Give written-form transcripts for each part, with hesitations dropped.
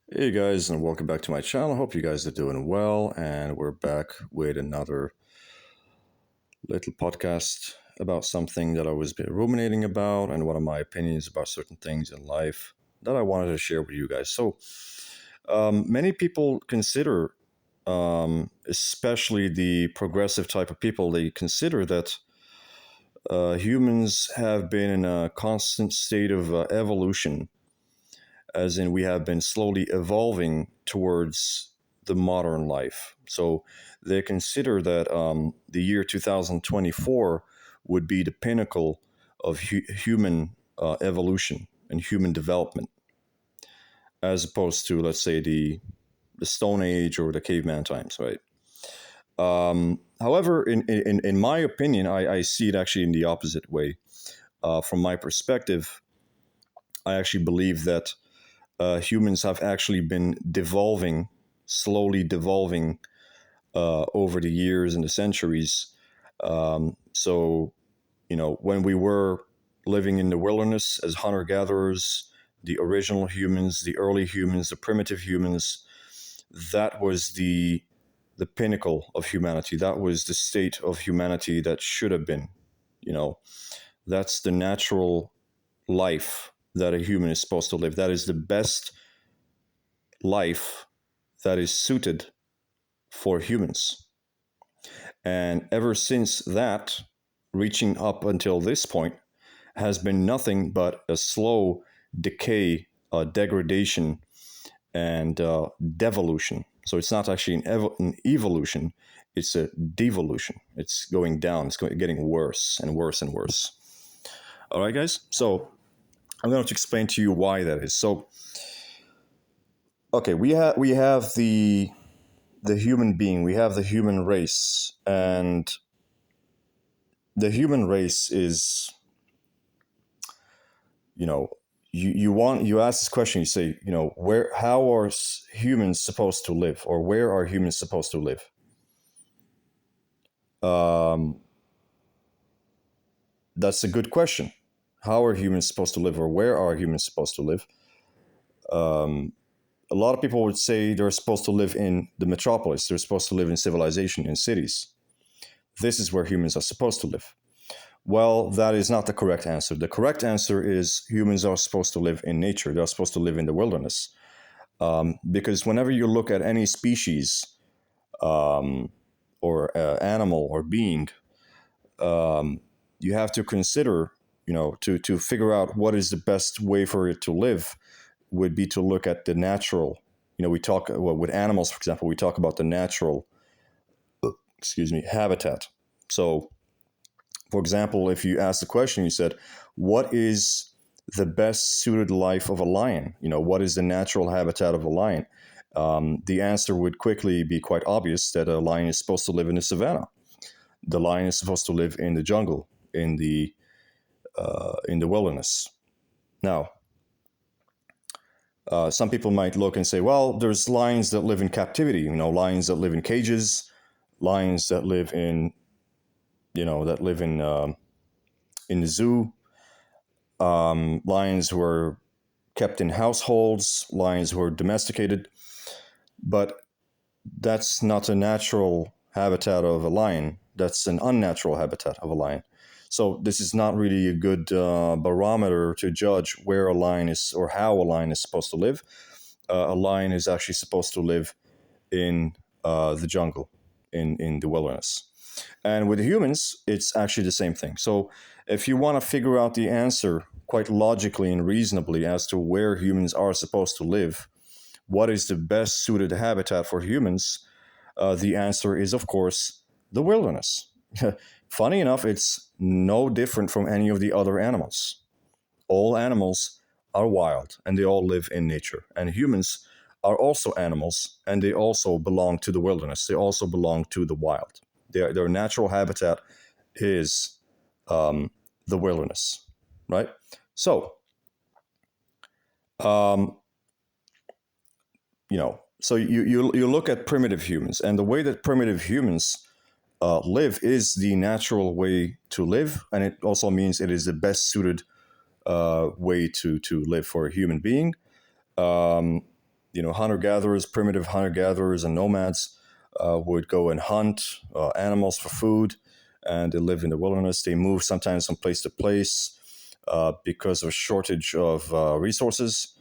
Hey guys, and welcome back to my channel. Hope you guys are doing well, and we're back with another little podcast about something that I was been ruminating about and one of my opinions about certain things in life that I wanted to share with you guys. Many people consider, especially the progressive type of people, they consider that humans have been in a constant state of evolution, as in we have been slowly evolving towards the modern life. So they consider that the year 2024 would be the pinnacle of human evolution and human development, as opposed to, let's say, the Stone Age or the caveman times, right? However, in my opinion, I see it actually in the opposite way. From my perspective, I actually believe that humans have actually been devolving, slowly devolving over the years and the centuries. When we were living in the wilderness as hunter gatherers, the original humans, the early humans, the primitive humans, that was the pinnacle of humanity. That was the state of humanity that should have been. You know, that's the natural life that a human is supposed to live. That is the best life that is suited for humans. And ever since that, reaching up until this point, has been nothing but a slow decay, degradation, and devolution. So it's not actually an evolution, it's a devolution. It's going down, it's getting worse and worse and worse. All right, guys? So I'm going to explain to you why that is. So, okay, we have the human being, we have the human race, and the human race is, you know, you ask this question, you say, where how are humans supposed to live, or where are humans supposed to live? Um, that's a good question. How are humans supposed to live, or where are humans supposed to live? Um, a lot of people would say they're supposed to live in the metropolis. They're supposed to live in civilization, in cities. This is where humans are supposed to live. Well, that is not the correct answer. The correct answer is humans are supposed to live in nature. They're supposed to live in the wilderness. Because whenever you look at any species, um, or animal or being, um, you have to consider, to figure out what is the best way for it to live, would be to look at the natural. We talk, well, with animals, for example, we talk about the natural, habitat. So, for example, if you ask the question, you said, what is the best suited life of a lion? What is the natural habitat of a lion? The answer would quickly be quite obvious, that a lion is supposed to live in the savannah. The lion is supposed to live in the jungle, in the wilderness. Now, some people might look and say, well, there's lions that live in captivity. Lions that live in cages, lions that live in the zoo, lions who are kept in households, lions who are domesticated. But that's not a natural habitat of a lion. That's an unnatural habitat of a lion. So this is not really a good barometer to judge where a lion is, or how a lion is supposed to live. A lion is actually supposed to live in the jungle, in the wilderness. And with humans, it's actually the same thing. So if you want to figure out the answer quite logically and reasonably as to where humans are supposed to live, what is the best suited habitat for humans, the answer is, of course, the wilderness. Funny enough, it's no different from any of the other animals. All animals are wild and they all live in nature. And humans are also animals, and they also belong to the wilderness. They also belong to the wild. Their natural habitat is the wilderness, right? So, um, you look at primitive humans, and the way that primitive humans live is the natural way to live, and it also means it is the best suited way to live for a human being. Um, hunter-gatherers, primitive hunter-gatherers and nomads would go and hunt animals for food, and they live in the wilderness. They move sometimes from place to place because of a shortage of resources.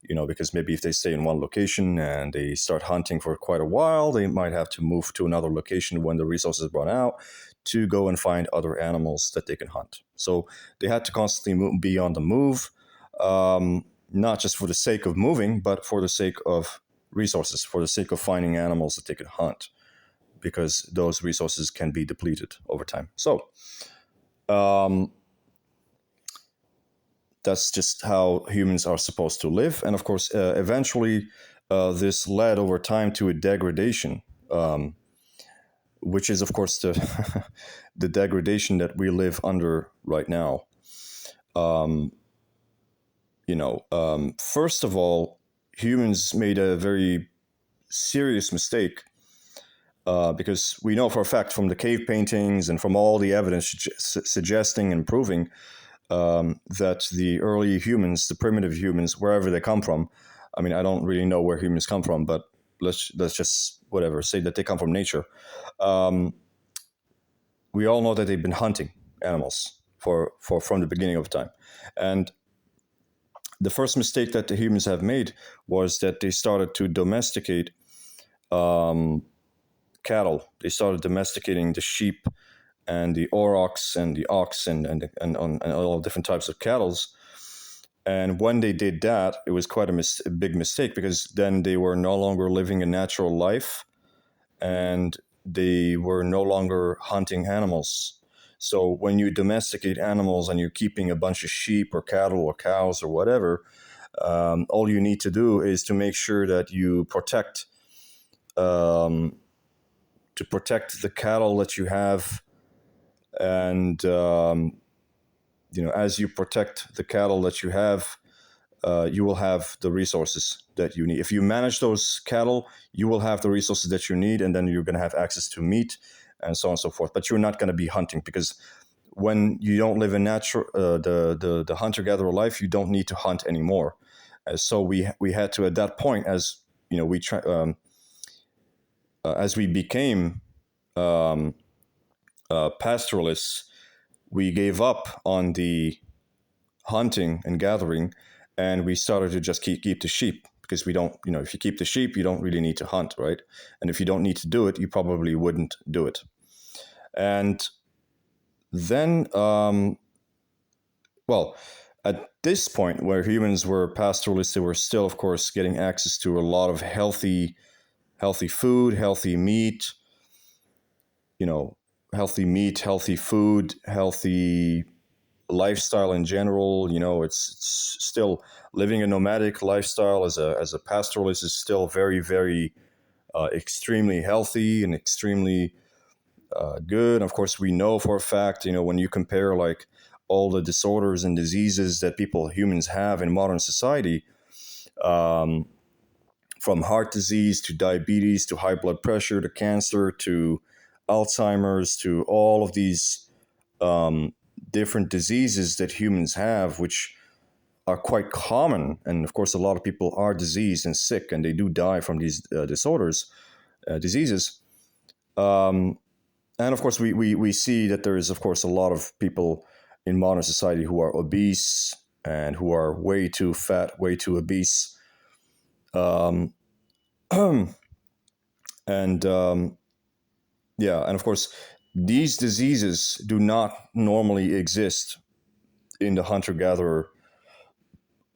Because maybe if they stay in one location and they start hunting for quite a while, they might have to move to another location when the resources run out to go and find other animals that they can hunt. So they had to constantly be on the move, not just for the sake of moving, but for the sake of resources, for the sake of finding animals that they could hunt, because those resources can be depleted over time. So that's just how humans are supposed to live. And of course, eventually, this led over time to a degradation, which is, of course, the the degradation that we live under right now. First of all, humans made a very serious mistake, because we know for a fact from the cave paintings and from all the evidence suggesting and proving that the early humans, the primitive humans, wherever they come from, I mean, I don't really know where humans come from, but let's just say that they come from nature. We all know that they've been hunting animals for from the beginning of time, and the first mistake that the humans have made was that they started to domesticate cattle. They started domesticating the sheep and the aurochs and the ox and all different types of cattle. And when they did that, it was quite a big mistake, because then they were no longer living a natural life, and they were no longer hunting animals. So when you domesticate animals and you're keeping a bunch of sheep or cattle or cows or whatever, all you need to do is to make sure that you protect the cattle that you have, and as you protect the cattle that you have, you will have the resources that you need. If you manage those cattle, you will have the resources that you need, and then you're going to have access to meat and so on and so forth. But you're not going to be hunting, because when you don't live a natural the hunter-gatherer life, you don't need to hunt anymore. So we had to, at that point, as we became pastoralists, we gave up on the hunting and gathering, and we started to just keep the sheep, because we don't, if you keep the sheep, you don't really need to hunt, right? And if you don't need to do it, you probably wouldn't do it. And then, at this point where humans were pastoralists, they were still, of course, getting access to a lot of healthy food, healthy meat, healthy food, healthy lifestyle in general. It's still living a nomadic lifestyle as a pastoralist is still very, very extremely healthy and extremely good. Of course, we know for a fact, when you compare like all the disorders and diseases that humans have in modern society, from heart disease to diabetes to high blood pressure to cancer to Alzheimer's to all of these different diseases that humans have, which are quite common. And of course, a lot of people are diseased and sick, and they do die from these diseases. And of course, we see that there is, of course, a lot of people in modern society who are obese and who are way too fat, way too obese. And and of course, these diseases do not normally exist in the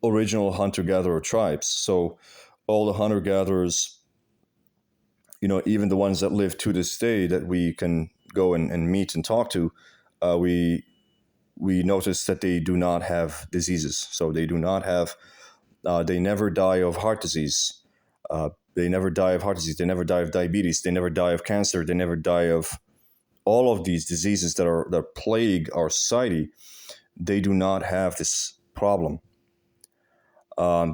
original hunter-gatherer tribes. So all the hunter-gatherers, even the ones that live to this day that we can go and meet and talk to, we notice that they do not have diseases. So they do not have, they never die of heart disease. They never die of heart disease. They never die of diabetes. They never die of cancer. They never die of all of these diseases that plague our society. They do not have this problem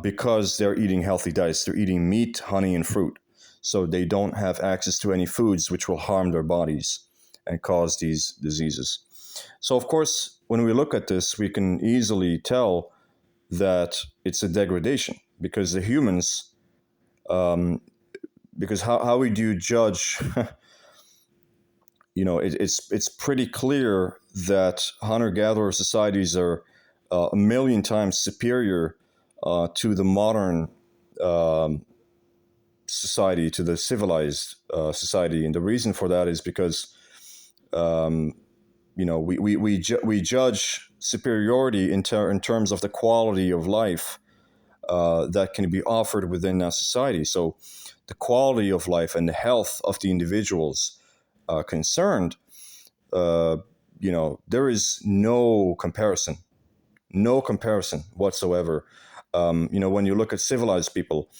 because they're eating healthy diets. They're eating meat, honey, and fruit. So they don't have access to any foods which will harm their bodies and cause these diseases. So, of course, when we look at this, we can easily tell that it's a degradation, because the humans Because how we do judge, it's pretty clear that hunter-gatherer societies are a million times superior to the modern um, society, to the civilized society, and the reason for that is because um, we judge superiority in terms of the quality of life that can be offered within a society. So the quality of life and the health of the individuals concerned, uh, there is no comparison whatsoever. When you look at civilized people,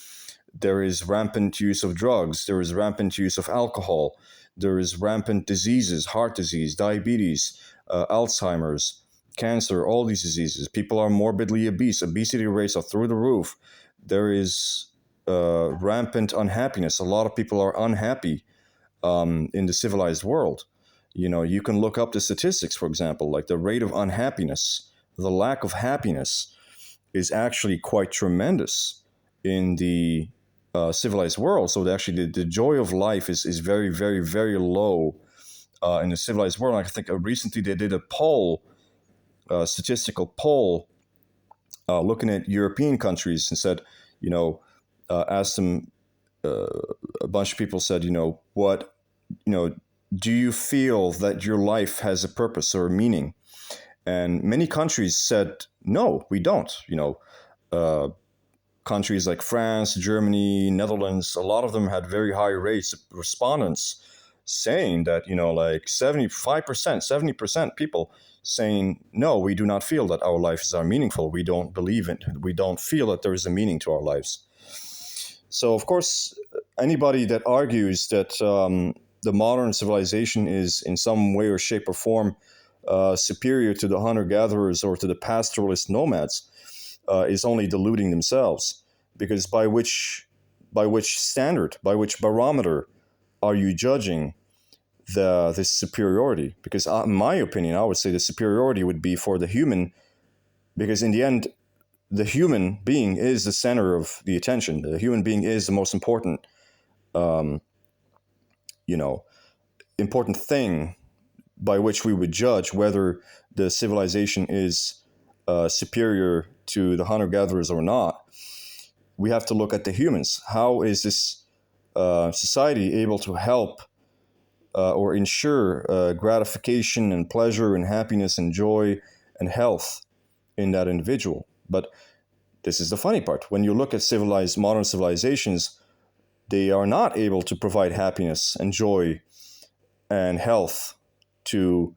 there is rampant use of drugs, there is rampant use of alcohol, there is rampant diseases, heart disease, diabetes, Alzheimer's, cancer, all these diseases. People are morbidly obese, obesity rates are through the roof. There is rampant unhappiness. A lot of people are unhappy in the civilized world. You can look up the statistics, for example, like the rate of unhappiness, the lack of happiness is actually quite tremendous in the civilized world. So actually, the joy of life is very, very, very low in the civilized world. I think recently they did a poll, statistical poll, looking at European countries and said, asked them, uh, a bunch of people said, what, do you feel that your life has a purpose or a meaning? And many countries said, no, we don't. Uh, Countries like France, Germany, Netherlands, a lot of them had very high rates of respondents saying that, like 75%, 70% people saying, no, we do not feel that our lives are meaningful. We don't believe in it. We don't feel that there is a meaning to our lives. So, of course, anybody that argues that the modern civilization is in some way or shape or form superior to the hunter gatherers or to the pastoralist nomads is only deluding themselves. Because by which standard, by which barometer are you judging this superiority? Because in my opinion, I would say the superiority would be for the human, because in the end, the human being is the center of the attention. The human being is the most important, um, you know, important thing by which we would judge whether the civilization is superior to the hunter gatherers or not. We have to look at the humans. How is this society able to help or ensure gratification and pleasure and happiness and joy and health in that individual? But this is the funny part. When you look at civilized modern civilizations, they are not able to provide happiness and joy and health to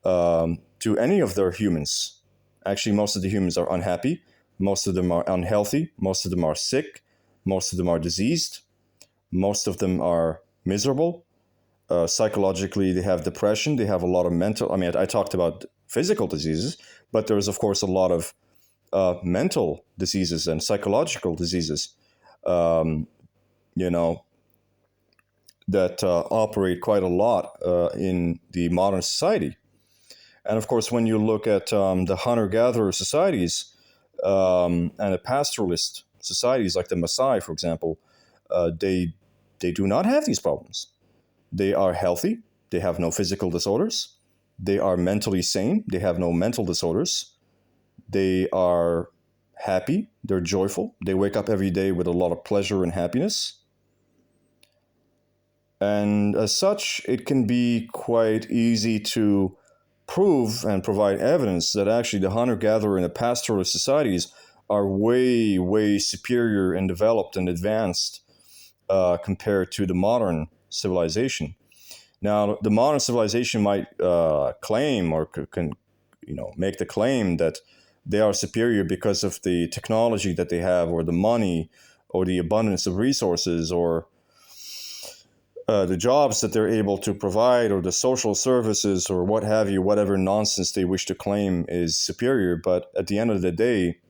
any of their humans. Actually, most of the humans are unhappy. Most of them are unhealthy. Most of them are sick. Most of them are diseased. Most of them are miserable. Psychologically, they have depression. They have a lot of mental. I mean, I talked about physical diseases, but there's, of course, a lot of mental diseases and psychological diseases, um, you know, that operate quite a lot in the modern society. And of course, when you look at the hunter-gatherer societies and the pastoralist societies, like the Maasai, for example, they do not have these problems. They are healthy. They have no physical disorders. They are mentally sane. They have no mental disorders. They are happy. They're joyful. They wake up every day with a lot of pleasure and happiness. And as such, it can be quite easy to prove and provide evidence that actually the hunter gatherer and the pastoralist societies are way, way superior and developed and advanced compared to the modern civilization. Now, the modern civilization might claim or can, make the claim that they are superior because of the technology that they have, or the money, or the abundance of resources, or the jobs that they're able to provide, or the social services, or what have you, whatever nonsense they wish to claim is superior. But at the end of the day,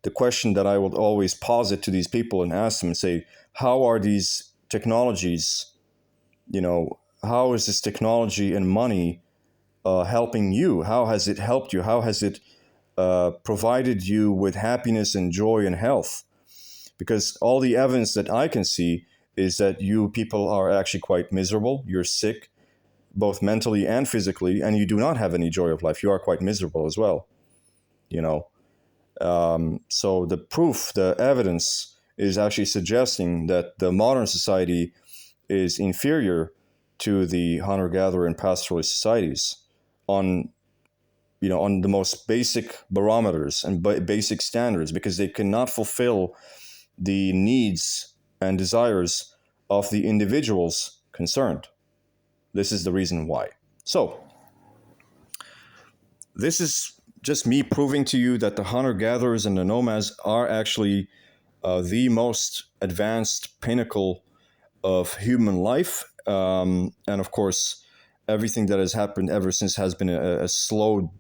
the question that I will always posit to these people and ask them and say, how are these technologies, how is this technology and money helping you? How has it helped you? How has it provided you with happiness and joy and health? because all the evidence that I can see is that you people are actually quite miserable. You're sick, both mentally and physically, and you do not have any joy of life. You are quite miserable as well, you know. So the proof, the evidence is actually suggesting that the modern society is inferior to the hunter-gatherer and pastoralist societies on, on the most basic barometers and basic standards, because they cannot fulfill the needs and desires of the individuals concerned. This is the reason why. So, this is just me proving to you that the hunter-gatherers and the nomads are actually the most advanced pinnacle of human life. And of course, everything that has happened ever since has been a slow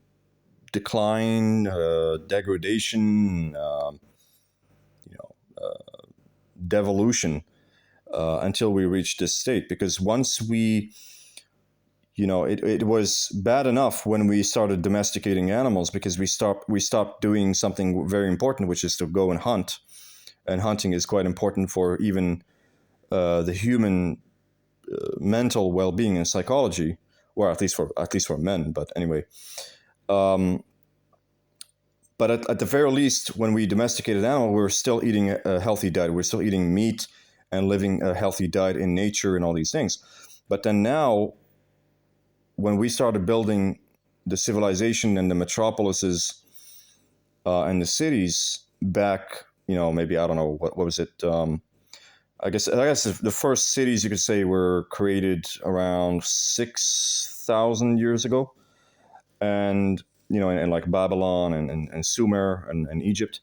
decline, degradation, devolution, until we reach this state. Because once we, it was bad enough when we started domesticating animals, because we stopped doing something very important, which is to go and hunt. And hunting is quite important for even the human mental well-being and psychology, or at least for men. But anyway, but at the very least, when we domesticated animal, we're still eating a healthy diet. We're still eating meat and living a healthy diet in nature and all these things. But then now, when we started building the civilization and the metropolises and the cities back, maybe, I don't know, what was it? I guess the first cities, you could say, were created around 6,000 years ago. And, in like Babylon and Sumer and Egypt.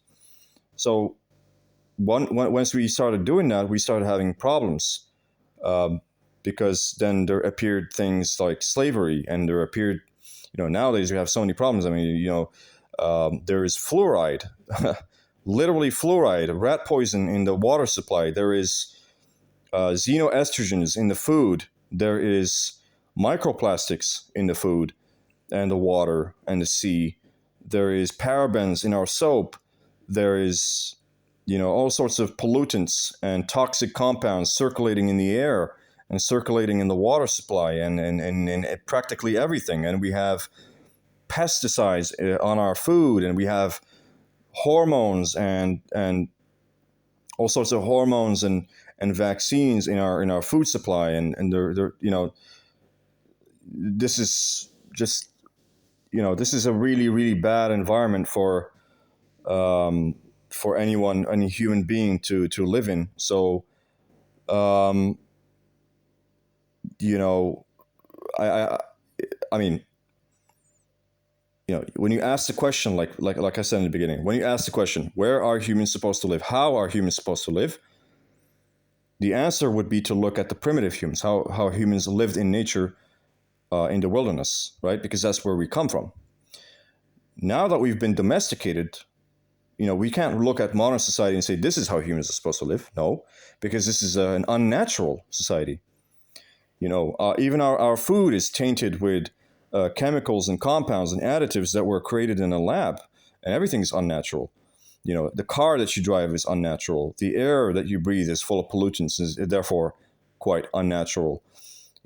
So once we started doing that, we started having problems, because then there appeared things like slavery, and there appeared, nowadays we have so many problems. I mean, there is fluoride, literally fluoride, rat poison in the water supply. There is xenoestrogens in the food. There is microplastics in the food and the water and the sea. There is parabens in our soap. There is, all sorts of pollutants and toxic compounds circulating in the air and circulating in the water supply and practically everything. And we have pesticides on our food, and we have hormones and all sorts of hormones and vaccines in our food supply. And they're this is just, this is a really, really bad environment for any human being to live in. So, I mean, when you ask the question, like I said in the beginning, when you ask the question, where are humans supposed to live? How are humans supposed to live? The answer would be to look at the primitive humans, how humans lived in nature, in the wilderness, right? Because that's where we come from. Now that we've been domesticated, we can't look at modern society and say, this is how humans are supposed to live. No, because this is an unnatural society. Even our food is tainted with chemicals and compounds and additives that were created in a lab, and everything is unnatural. The car that you drive is unnatural. The air that you breathe is full of pollutants, is therefore quite unnatural.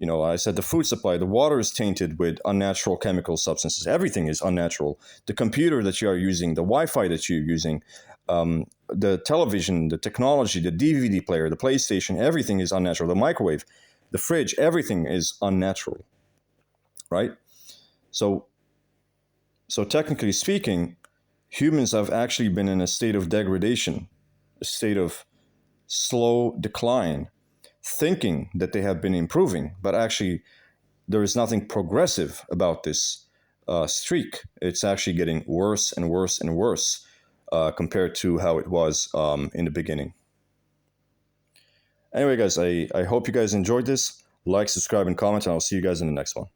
I said the food supply, the water is tainted with unnatural chemical substances. Everything is unnatural. The computer that you are using, the Wi-Fi that you're using, the television, the technology, the DVD player, the PlayStation, everything is unnatural. The microwave, the fridge, everything is unnatural, right? So technically speaking, humans have actually been in a state of degradation, a state of slow decline, thinking that they have been improving, but actually there is nothing progressive about this streak. It's actually getting worse and worse and worse compared to how it was in the beginning. Anyway, guys, I hope you guys enjoyed this. Like, subscribe, and comment, and I'll see you guys in the next one.